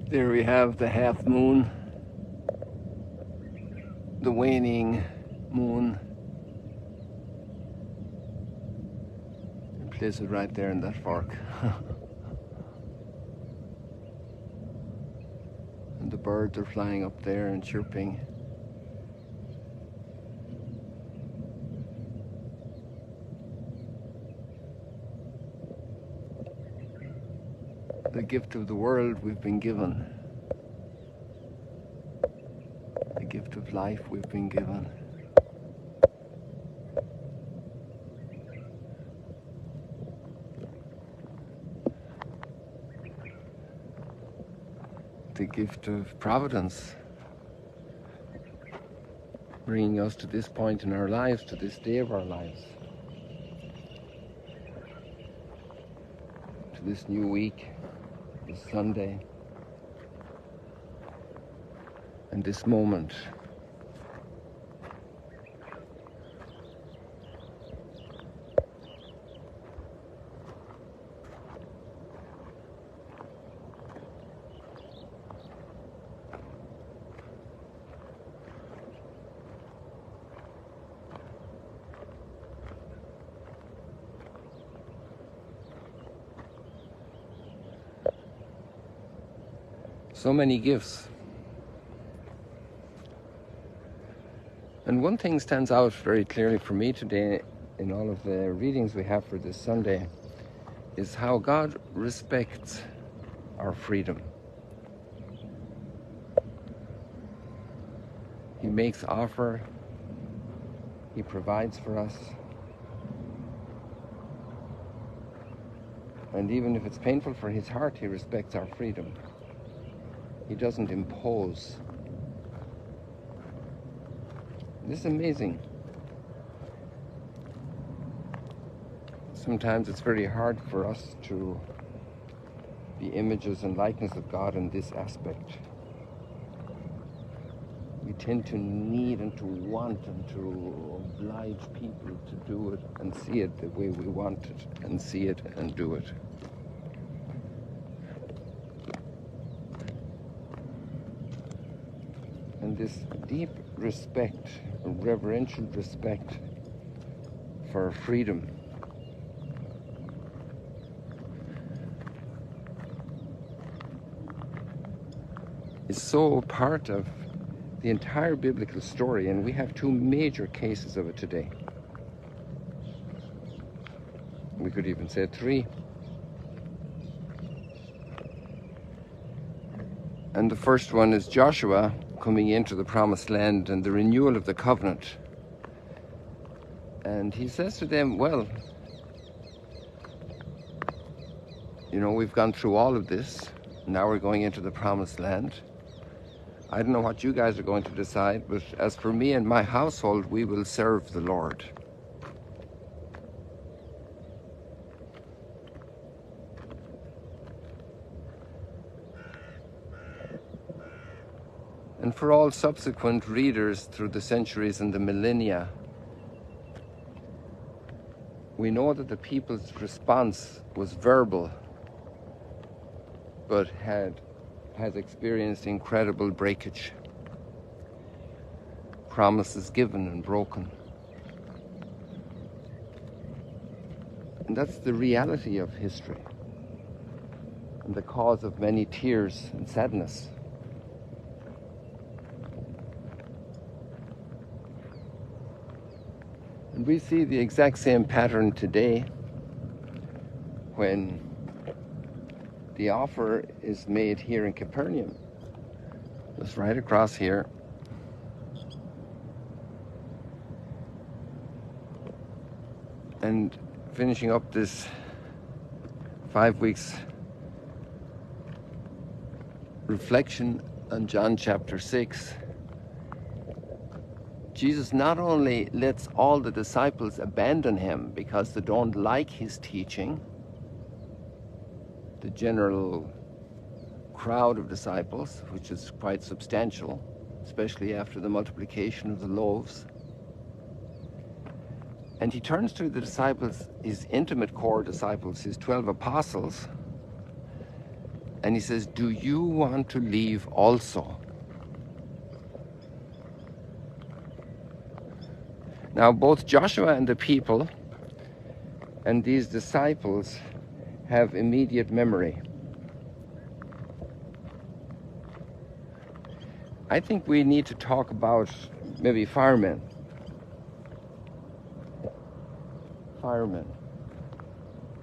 There we have the half moon, the waning moon. It places it right there in that fork. And the birds are flying up there and chirping. The gift of the world we've been given. The gift of life we've been given. The gift of providence, bringing us to this point in our lives, to this day of our lives, to this new week, this Sunday, and this moment. So many gifts. And one thing stands out very clearly for me today in all of the readings we have for this Sunday is how God respects our freedom. He makes offer, He provides for us. And even if it's painful for His heart, He respects our freedom. He doesn't impose. This is amazing. Sometimes it's very hard for us to be images and likeness of God in this aspect. We tend to need and to want and to oblige people to do it and see it the way we want it and see it and do it. And this deep respect, reverential respect for freedom is so part of the entire biblical story, and we have two major cases of it today. We could even say three. And the first one is Joshua coming into the promised land and the renewal of the covenant. And he says to them, well, you know, we've gone through all of this. Now we're going into the promised land. I don't know what you guys are going to decide, but as for me and my household, we will serve the Lord. And for all subsequent readers through the centuries and the millennia, we know that the people's response was verbal, but has experienced incredible breakage. Promises given and broken. And that's the reality of history, and the cause of many tears and sadness. And we see the exact same pattern today when the offer is made here in Capernaum, just right across here. And finishing up this 5 weeks reflection on John chapter 6, Jesus not only lets all the disciples abandon him because they don't like his teaching, the general crowd of disciples, which is quite substantial, especially after the multiplication of the loaves. And he turns to the disciples, his intimate core disciples, his 12 apostles, And he says, do you want to leave also? Now both Joshua and the people and these disciples have immediate memory. I think we need to talk about maybe firemen.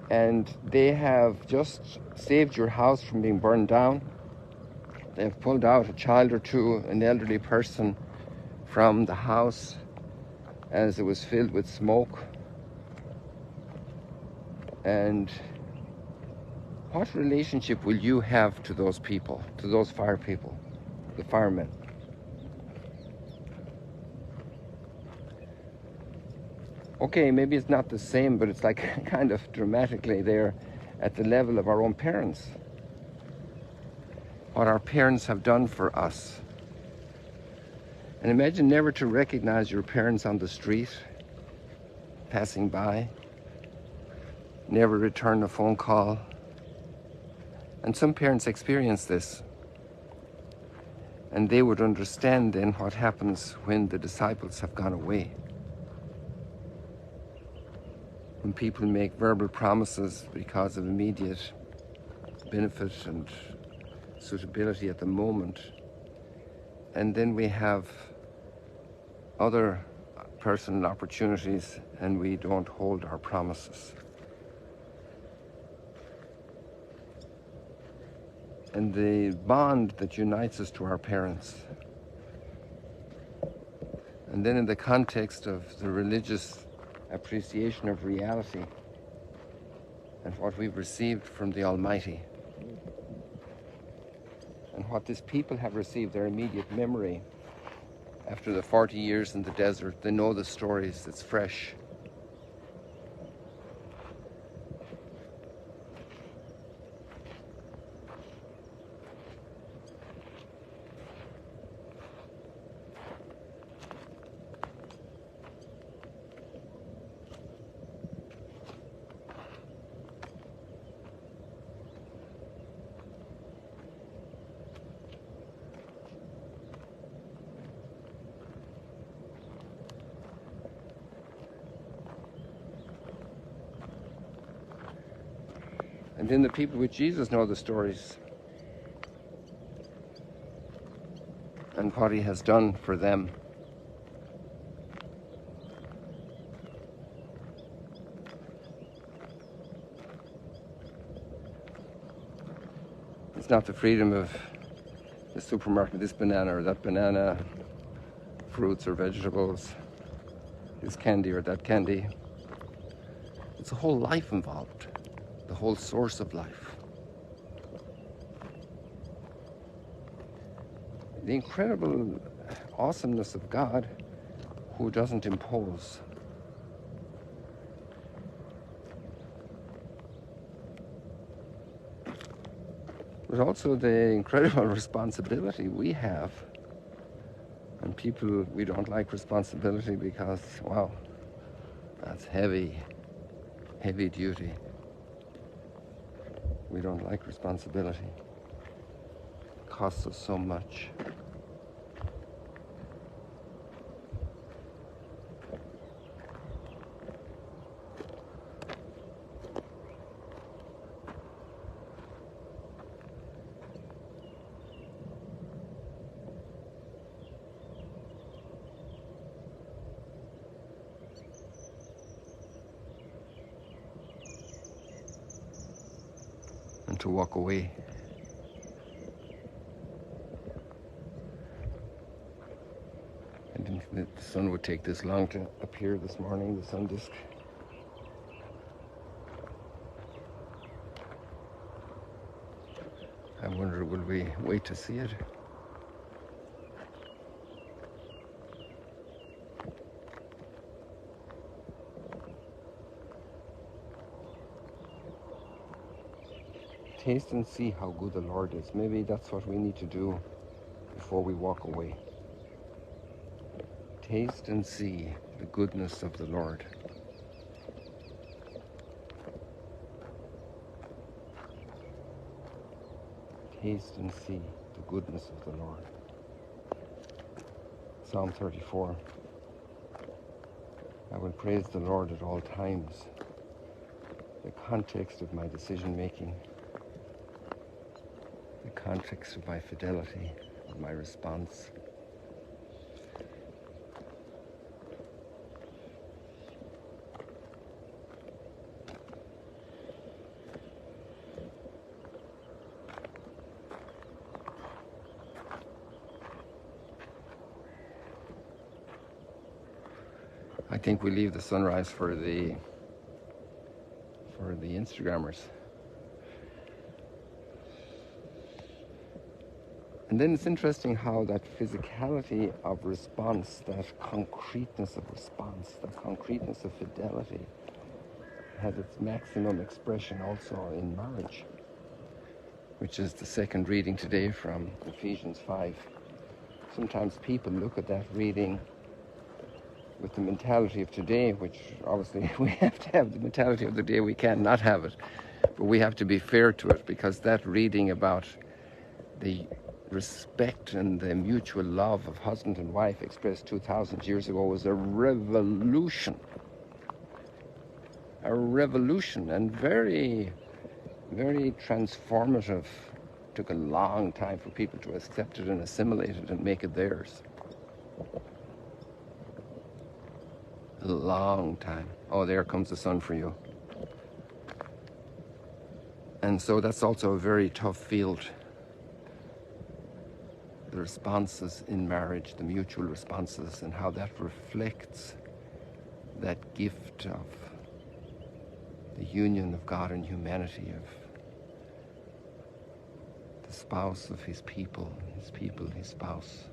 And they have just saved your house from being burned down. They've pulled out a child or two, an elderly person, from the house as it was filled with smoke. And what relationship will you have to those people, to those fire people, the firemen? Okay, maybe it's not the same, but it's like kind of dramatically there at the level of our own parents. What our parents have done for us. And imagine never to recognize your parents on the street, passing by, never return a phone call. And some parents experience this. And they would understand then what happens when the disciples have gone away. When people make verbal promises because of immediate benefit and suitability at the moment, and then we have other personal opportunities and we don't hold our promises. And the bond that unites us to our parents, and then in the context of the religious appreciation of reality and what we've received from the Almighty, and what these people have received, their immediate memory after the 40 years in the desert. They know the stories, it's fresh. And then the people with Jesus know the stories and what he has done for them. It's not the freedom of the supermarket, this banana or that banana, fruits or vegetables, this candy or that candy. It's a whole life involved, the whole source of life. The incredible awesomeness of God who doesn't impose. But also the incredible responsibility we have. And people, we don't like responsibility because, wow, that's heavy, heavy duty. We don't like responsibility. It costs us so much. And to walk away. I didn't think that the sun would take this long to appear this morning, the sun disk. I wonder, will we wait to see it? Taste and see how good the Lord is. Maybe that's what we need to do before we walk away. Taste and see the goodness of the Lord. taste and see the goodness of the Lord. Psalm 34. I will praise the Lord at all times. The context of my decision making, the context of my fidelity, of my response. I think we leave the sunrise for the Instagrammers. And then it's interesting how that physicality of response, that concreteness of response, that concreteness of fidelity has its maximum expression also in marriage, which is the second reading today from Ephesians 5. Sometimes people look at that reading with the mentality of today, which obviously we have to have the mentality of the day, we can't not have it, but we have to be fair to it, because that reading about the respect and the mutual love of husband and wife expressed 2,000 years ago was a revolution, and very, very transformative. Took a long time for people to accept it and assimilate it and make it theirs. A long time. Oh, there comes the sun for you. And so that's also a very tough field. The responses in marriage, the mutual responses, and how that reflects that gift of the union of God and humanity, of the spouse of his people, his spouse,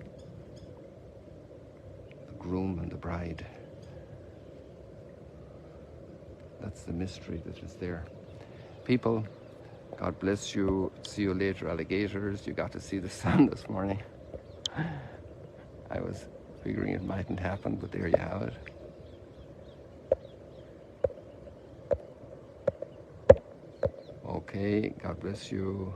the groom and the bride. That's the mystery that is there. People, God bless you. See you later, alligators. You got to see the sun this morning. I was figuring it mightn't happen, but there you have it. Okay, God bless you.